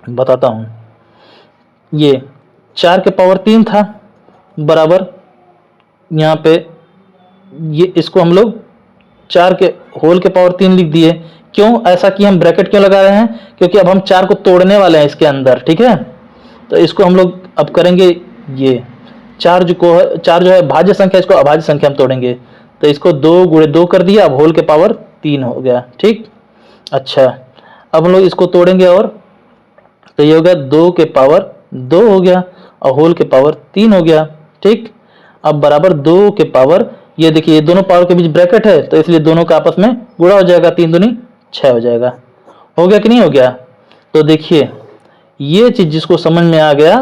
[SPEAKER 1] बताता हूं। ये 4 के पावर 3 था बराबर, यहाँ पे ये इसको हम लोग 4 के होल के पावर 3 लिख दिए। क्यों ऐसा कि हम ब्रैकेट क्यों लगा रहे हैं, क्योंकि अब हम 4 को तोड़ने वाले हैं इसके अंदर। ठीक है, तो इसको हम लोग अब करेंगे ये चार जो है भाज्य संख्या, इसको अभाज्य संख्या में तोड़ेंगे। तो इसको 2 गुणे 2 कर दिया, अब होल के पावर 3 हो गया। ठीक, अच्छा अब हम लोग इसको तोड़ेंगे और तो ये हो गया 2 के पावर 2 हो गया और होल के पावर 3 हो गया। ठीक, अब बराबर 2 के पावर, ये देखिए ये दोनों पावर के बीच ब्रैकेट है तो इसलिए दोनों का आपस में गुणा हो जाएगा, 3 दूनी 6 हो जाएगा। हो गया कि नहीं हो गया? तो देखिए ये चीज जिसको समझ में आ गया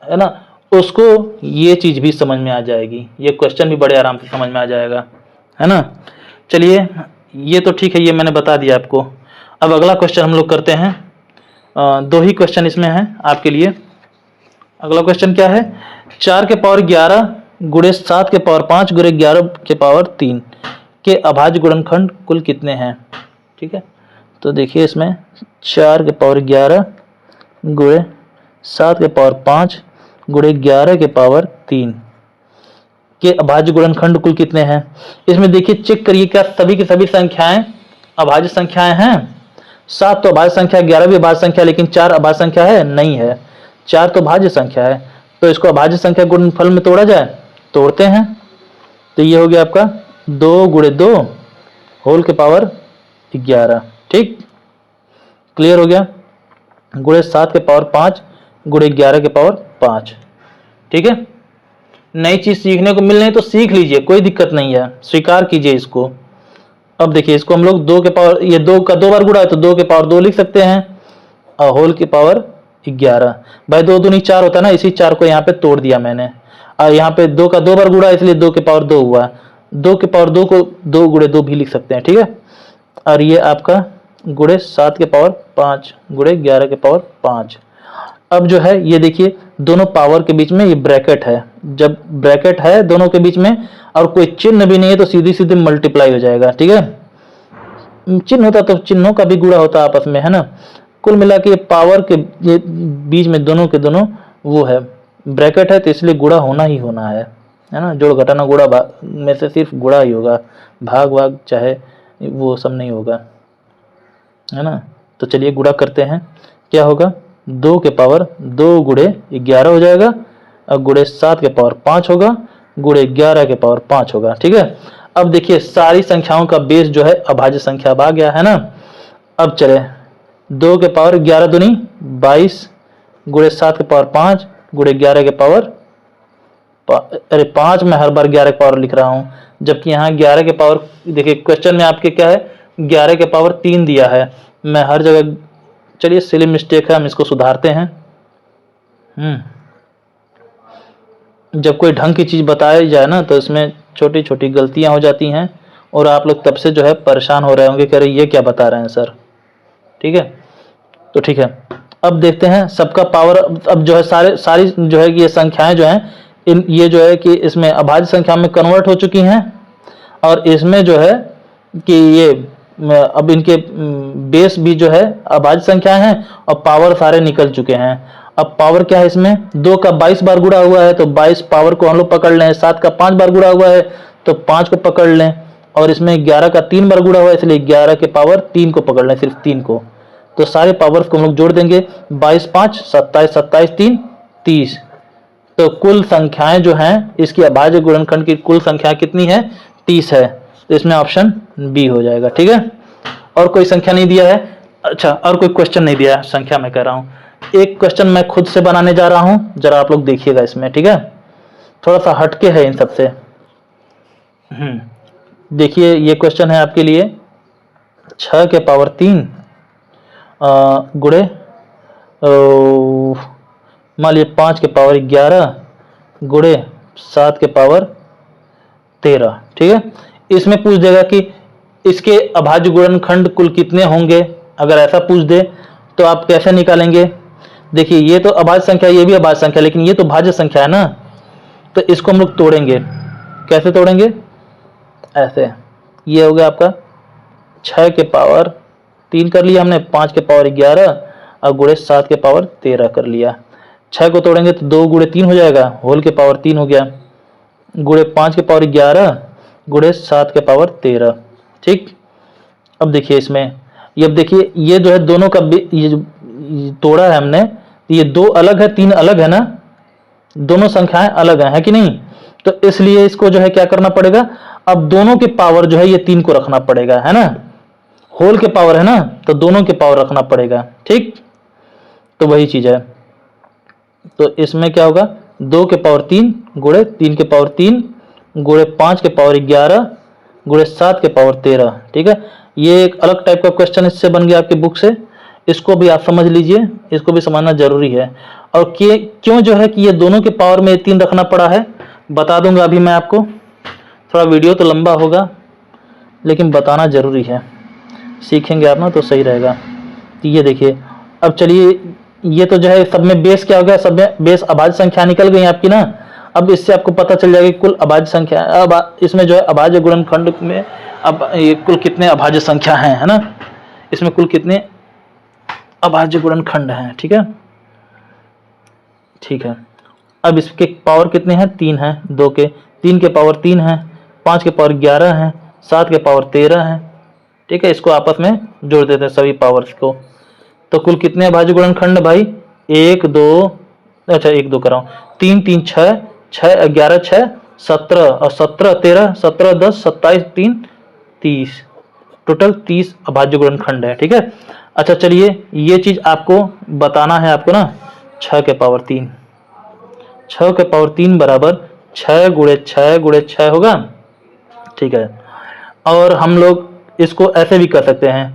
[SPEAKER 1] है ना, उसको ये चीज भी समझ में आ जाएगी, ये क्वेश्चन भी बड़े आराम से समझ में आ जाएगा, है ना। चलिए ये तो ठीक है, ये मैंने बता दिया आपको। अब अगला क्वेश्चन हम लोग करते हैं। 2 ही क्वेश्चन इसमें हैं आपके लिए। अगला क्वेश्चन क्या है? 4 के पावर 11 गुणे 7 के पावर 5 गुणे 11 के पावर 3 के अभाज्य गुणनखंड कुल कितने हैं? ठीक है, तो देखिए इसमें 4 के पावर 11 गुणे 7 के पावर 5 गुणे 11 के पावर 3 के अभाज्य गुणनखंड कुल कितने हैं? इसमें देखिए चेक करिए, क्या सभी की सभी संख्याएं अभाज्य संख्याएं हैं? 7 तो अभाज्य संख्या, 11 भी अभाज्य संख्या, लेकिन 4 अभाज्य संख्या है? नहीं है, 4 तो भाज्य संख्या है। तो इसको अभाज्य संख्या गुणनफल में तोड़ा जाए, तोड़ते हैं। तो ये हो गया आपका 2 गुणे 2 होल के पावर 11। ठीक, क्लियर हो गया? गुणे 7 के पावर 5 गुणे 11 के पावर 5। ठीक है, नई चीज सीखने को मिल रही है तो सीख लीजिए, कोई दिक्कत नहीं है, स्वीकार कीजिए इसको। अब देखिए इसको हम लोग 2 के पावर, ये 2 का 2 बार गुणा है तो 2 के पावर 2 लिख सकते हैं और होल की पावर 11। भाई 2 दूनी 4 होता है ना, इसी 4 को यहाँ पे तोड़ दिया मैंने। और यहाँ पे 2 का 2 बार गुणा इसलिए 2 के पावर 2 हुआ। 2 के पावर 2 को 2 गुणे 2 भी लिख सकते हैं। ठीक है, और ये आपका गुणे 7 के पावर 5 गुणे 11 के पावर 5। अब जो है ये देखिए दोनों पावर के बीच में ये ब्रैकेट है, जब ब्रैकेट है दोनों के बीच में और कोई चिन्ह भी नहीं है तो सीधी सीधी मल्टीप्लाई हो जाएगा। ठीक है, चिन्ह होता तो चिन्हों का भी गुणा होता आपस में, है ना। कुल मिला के पावर के ये बीच में दोनों के दोनों वो है, ब्रैकेट है, तो इसलिए गुणा होना ही होना है ना। जोड़ घटाना गुणा में से सिर्फ गुणा ही होगा, भाग भाग चाहे वो सब नहीं होगा, है ना। तो चलिए गुणा करते हैं, क्या होगा? 2 के पावर 2 गुणे 11 हो जाएगा और गुणे 7 के पावर 5 होगा गुणे 11 के पावर 5 होगा। ठीक है, अब देखिए सारी संख्याओं का बेस जो है अभाज्य संख्या अब आ गया, है ना। अब चले 2 के पावर 11 दूनी 22 गुणे 7 के पावर 5 गुणे 11 के पावर, अरे 5 में हर बार 11 के पावर लिख रहा हूँ, जबकि यहाँ 11 के पावर, देखिए क्वेश्चन में आपके क्या है, 11 के पावर 3 दिया है। मैं हर जगह, चलिए सिली मिस्टेक है, हम इसको सुधारते हैं। जब कोई ढंग की चीज बताई जाए ना तो इसमें छोटी छोटी गलतियां हो जाती हैं और आप लोग तब से जो है परेशान हो रहे होंगे, कह रहे ये क्या बता रहे हैं सर। ठीक है, तो ठीक है, अब देखते हैं सबका पावर। अब जो है सारी जो है ये संख्याएं जो हैं ये जो है कि इसमें अभाज्य संख्या में कन्वर्ट हो चुकी हैं और इसमें जो है कि ये अब इनके बेस भी जो है अभाज्य संख्या हैं और पावर सारे निकल चुके हैं। अब पावर क्या है, इसमें 2 का 22 बार गुणा हुआ है तो 22 पावर को हम लोग पकड़ लें, 7 का 5 बार गुणा हुआ है तो 5 को पकड़ लें, और इसमें 11 का 3 बार गुणा हुआ है इसलिए 11 के पावर 3 को पकड़ लें, सिर्फ 3 को। तो सारे पावर्स को हम लोग जोड़ देंगे, 22 5 27 27 3 30। तो कुल संख्याएं जो हैं इसकी अभाज्य गुणनखंड की कुल संख्या कितनी है? 30 है। तो इसमें ऑप्शन बी हो जाएगा। ठीक है, और कोई संख्या नहीं दिया है, अच्छा और कोई क्वेश्चन नहीं दिया है, संख्या मैं कह रहा हूँ। एक क्वेश्चन मैं खुद से बनाने जा रहा हूँ, जरा आप लोग देखिएगा इसमें। ठीक है, थोड़ा सा हटके है इन सबसे। देखिए ये क्वेश्चन है आपके लिए 6 के पावर 3 गुणे मान लीजिए 5 के पावर 11 गुणे 7 के पावर 13। ठीक है, इसमें पूछ देगा कि इसके अभाज्य गुणनखंड कुल कितने होंगे। अगर ऐसा पूछ दे तो आप कैसे निकालेंगे? देखिए ये तो अभाज्य संख्या, ये भी अभाज्य संख्या, लेकिन ये तो भाज्य संख्या है ना। तो इसको हम लोग तोड़ेंगे, कैसे तोड़ेंगे? ऐसे, ये हो गया आपका 6 के पावर 3 कर लिया हमने, 5 के पावर 11 और गुणे 7 के पावर 13 कर लिया। 6 को तोड़ेंगे तो 2 गुणे 3 हो जाएगा, होल के पावर 3 हो गया, गुणे 5 के पावर 11 गुणे 7 के पावर 13। ठीक, अब देखिए इसमें, ये अब देखिए ये जो है दोनों का तोड़ा है हमने, तो ये 2 अलग है 3 अलग है ना, दोनों संख्याएं अलग है कि नहीं। तो इसलिए इसको जो है क्या करना पड़ेगा, अब दोनों के पावर जो है ये 3 को रखना पड़ेगा, है ना, होल के पावर है ना, तो दोनों के पावर रखना पड़ेगा। ठीक, तो वही चीज है। तो इसमें क्या होगा, 2 के पावर 3 गुणे 3 के पावर 3 गुणे 5 के पावर 11 गुणे 7 के पावर 13। ठीक है, ये एक अलग टाइप का क्वेश्चन इससे बन गया आपकी बुक से, इसको भी आप समझ लीजिए, इसको भी समझना जरूरी है। और क्यों जो है कि ये दोनों के पावर में 3 रखना पड़ा है, बता दूंगा अभी मैं आपको। थोड़ा वीडियो तो लंबा होगा लेकिन बताना जरूरी है, सीखेंगे आप ना तो सही रहेगा। तो ये देखिए, अब चलिए, ये तो जो है सब में बेस क्या हो गया, सब में बेस अभाज्य संख्या निकल गई आपकी ना। अब इससे आपको पता चल जाएगा कि कुल अभाज्य संख्या, अब इसमें जो है अभाज्य गुणनखंड में अब ये कुल कितने अभाज्य संख्या हैं, है ना, इसमें कुल कितने अभाज्य गुणनखंड हैं। ठीक है, ठीक है। अब इसके पावर कितने हैं, 3 हैं, 2 के 3 के पावर 3 हैं, 5 के पावर 11 हैं, 7 के पावर 13 हैं। ठीक है, इसको आपस में जोड़ देते हैं सभी पावर्स को, तो कुल कितने अभाज्य गुणनखंड भाई, 1 2, अच्छा 1 2 कराऊं, 3 3 6 6 11 6 17 और 17 13 17 10 27 3 30, टोटल 30 अभाज्य गुणनखंड है। ठीक है, अच्छा चलिए, ये चीज आपको बताना है आपको ना, 6 के पावर 3, 6 के पावर 3 बराबर 6 गुणे 6 गुणे 6 होगा। ठीक है, और हम लोग इसको ऐसे भी कर सकते हैं,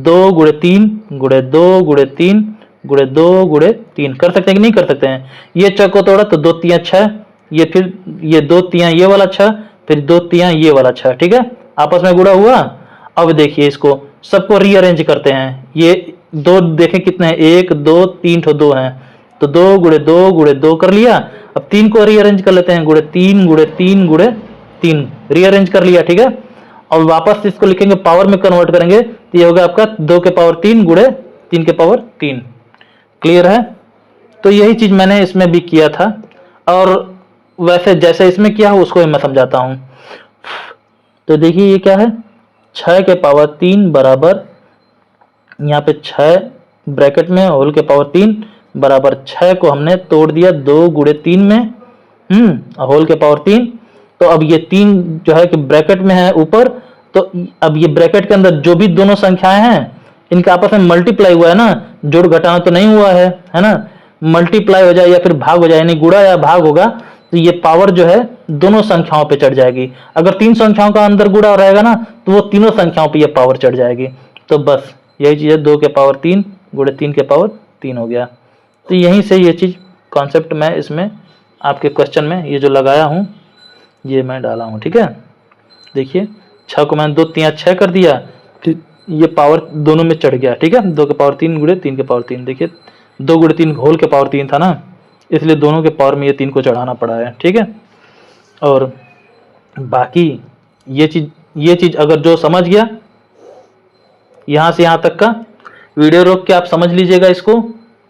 [SPEAKER 1] 2 गुणे 3 गुणे 2 गुणे 3 गुणे 2 गुणे 3 कर सकते हैं कि नहीं कर सकते हैं। ये 6 को तोड़ा तो 2 3 6, ये फिर ये 2 3 ये वाला 6, फिर 2 3 ये वाला 6। ठीक है, आपस में गुणा हुआ। अब देखिए इसको सबको रीअरेंज करते हैं, ये 2 देखें कितने हैं, 1 2 3 ठो 2 हैं, तो 2 गुणे 2 गुणे 2 कर लिया। अब 3 को रीअरेंज कर लेते हैं, गुणे 3 गुणे 3 गुणे 3 रीअरेंज कर लिया। ठीक है, और वापस इसको लिखेंगे पावर में कन्वर्ट करेंगे, तो ये होगा आपका 2 के पावर 3 गुणे 3 के पावर 3। क्लियर है, तो यही चीज मैंने इसमें भी किया था, और वैसे जैसे इसमें किया हो उसको मैं समझाता हूं। तो देखिए ये क्या है, 6 के पावर 3 बराबर, यहाँ पे 6 ब्रैकेट में होल के पावर 3 बराबर 6 को हमने तोड़ दिया 2 गुणे 3 में, होल के पावर 3। तो अब ये 3 जो है कि ब्रैकेट में है ऊपर, तो अब ये ब्रैकेट के अंदर जो भी दोनों संख्याएं हैं इनका आपस में मल्टीप्लाई हुआ है ना, जोड़ घटाना तो नहीं हुआ है ना, मल्टीप्लाई हो जाए या फिर भाग हो जाए, यानी गुणा या भाग होगा, तो ये पावर जो है दोनों संख्याओं पे चढ़ जाएगी। अगर 3 संख्याओं का अंदर गुणा रहेगा ना, तो वो तीनों संख्याओं पे ये पावर चढ़ जाएगी। तो बस यही चीज है, 2 के पावर 3 गुणे 3 के पावर 3 हो गया। तो यहीं से ये चीज कॉन्सेप्ट मैं इसमें आपके क्वेश्चन में ये जो लगाया हूँ ये मैं डाला हूँ। ठीक है, देखिए 6 को मैंने 2 3 6 कर दिया, फिर ये पावर दोनों में चढ़ गया। ठीक है, 2 के पावर 3 गुणे 3 के पावर 3, देखिए 2 गुणे 3 होल के पावर 3 था ना, इसलिए दोनों के पावर में ये 3 को चढ़ाना पड़ा है। ठीक है, और बाकी ये चीज अगर जो समझ गया यहाँ से यहाँ तक का, वीडियो रोक के आप समझ लीजिएगा इसको।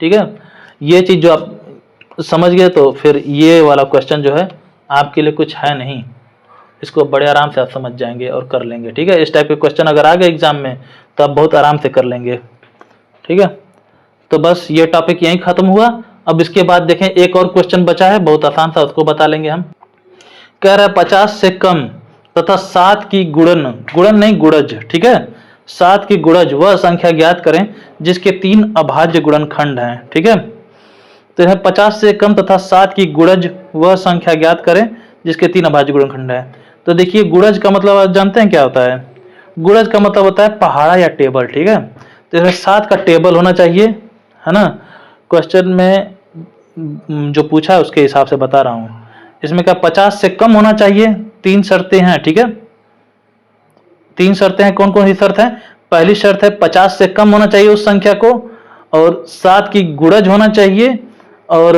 [SPEAKER 1] ठीक है, ये चीज जो आप समझ गए तो फिर ये वाला क्वेश्चन जो है आपके लिए कुछ है नहीं, इसको बड़े आराम से आप समझ जाएंगे और कर लेंगे। ठीक है, इस टाइप के क्वेश्चन अगर आ गए एग्जाम में तो आप बहुत आराम से कर लेंगे। ठीक है, तो बस ये टॉपिक यहीं खत्म हुआ। अब इसके बाद देखें एक और क्वेश्चन बचा है, बहुत आसान सा, उसको बता लेंगे हम। कह रहा है 50 से कम तथा 7 की गुणन नहीं गुणज, ठीक है, 7 की गुणज वह संख्या ज्ञात करें जिसके 3 अभाज्य गुणनखंड हैं। ठीक है, तो यह 50 से कम तथा 7 की गुणज वह संख्या ज्ञात करें जिसके 3 अभाज्य गुणनखंड है। तो देखिए गुणज का मतलब आप जानते हैं क्या होता है, गुणज का मतलब होता है पहाड़ा या टेबल। ठीक है, तो इसमें 7 का टेबल होना चाहिए, है ना, क्वेश्चन में जो पूछा है उसके हिसाब से बता रहा हूं। इसमें क्या 50 से कम होना चाहिए, 3 शर्तें हैं। ठीक है, 3 शर्तें हैं, कौन कौन सी शर्त है, पहली शर्त है 50 से कम होना चाहिए उस संख्या को, और 7 की गुणज होना चाहिए, और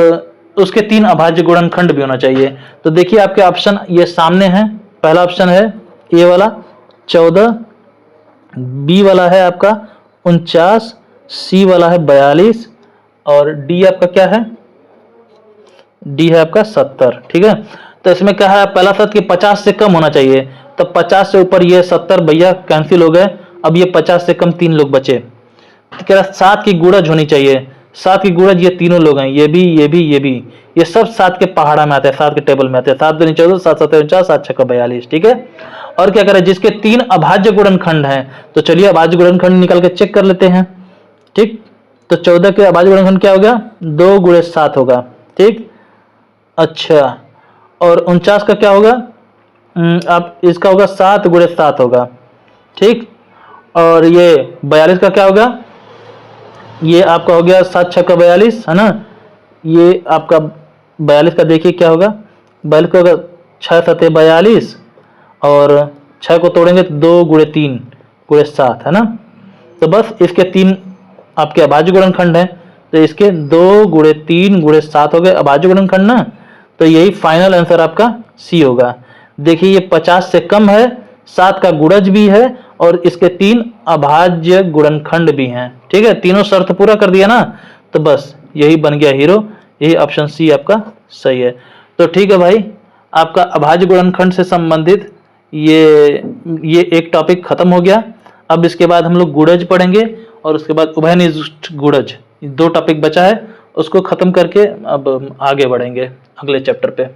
[SPEAKER 1] उसके 3 अभाज्य गुणनखंड भी होना चाहिए। तो देखिए आपके ऑप्शन ये सामने है, पहला ऑप्शन है ए वाला 14, बी वाला है आपका 49, सी वाला है 42, और डी आपका क्या है, डी है आपका 70। ठीक है, तो इसमें क्या है, पहला शर्त कि 50 से कम होना चाहिए, तो 50 से ऊपर ये 70 भैया कैंसिल हो गए, अब ये 50 से कम 3 लोग बचे। तो कह रहा 7 की गुणज होनी चाहिए, 7 की गुणज ये तीनों लोग हैं, ये भी ये भी ये भी, ये सब 7 के पहाड़ा में आते हैं, 7 के टेबल में आते हैं। 7 दूनी 14, 7 7 49, 7 6 42। ठीक है, और क्या करें, जिसके 3 अभाज्य गुणनखंड हैं, तो चलिए अभाज्य गुणनखंड निकाल के चेक कर लेते हैं। ठीक, तो 14 के अभाज्य गुणनखंड क्या हो गया, 2 गुणे 7 होगा। ठीक, अच्छा, और 49 का क्या होगा, अब इसका होगा 7 गुणे 7 होगा। ठीक, और ये 42 का क्या होगा, ये आपका हो गया 7 6 42 है ना, ये आपका 42 का देखिए क्या होगा, 42 का होगा 6 7 42, और 6 को तोड़ेंगे तो 2 गुणे 3 गुणे 7 है ना। तो बस इसके 3 आपके अभाज्य गुणनखंड हैं, तो इसके 2 गुणे 3 गुणे 7 हो गए अभाज्य गुणनखंड ना, तो यही फाइनल आंसर आपका सी होगा। देखिए ये 50 से कम है, 7 का गुणज भी है, और इसके 3 अभाज्य गुणनखंड भी हैं। ठीक है, तीनों शर्त पूरा कर दिया ना, तो बस यही बन गया हीरो, यही ऑप्शन सी आपका सही है। तो ठीक है भाई, आपका अभाज्य गुणनखंड से संबंधित ये एक टॉपिक खत्म हो गया। अब इसके बाद हम लोग गुणज पढ़ेंगे, और उसके बाद उभयनिष्ठ गुणज, 2 टॉपिक बचा है, उसको खत्म करके अब आगे बढ़ेंगे अगले चैप्टर पे।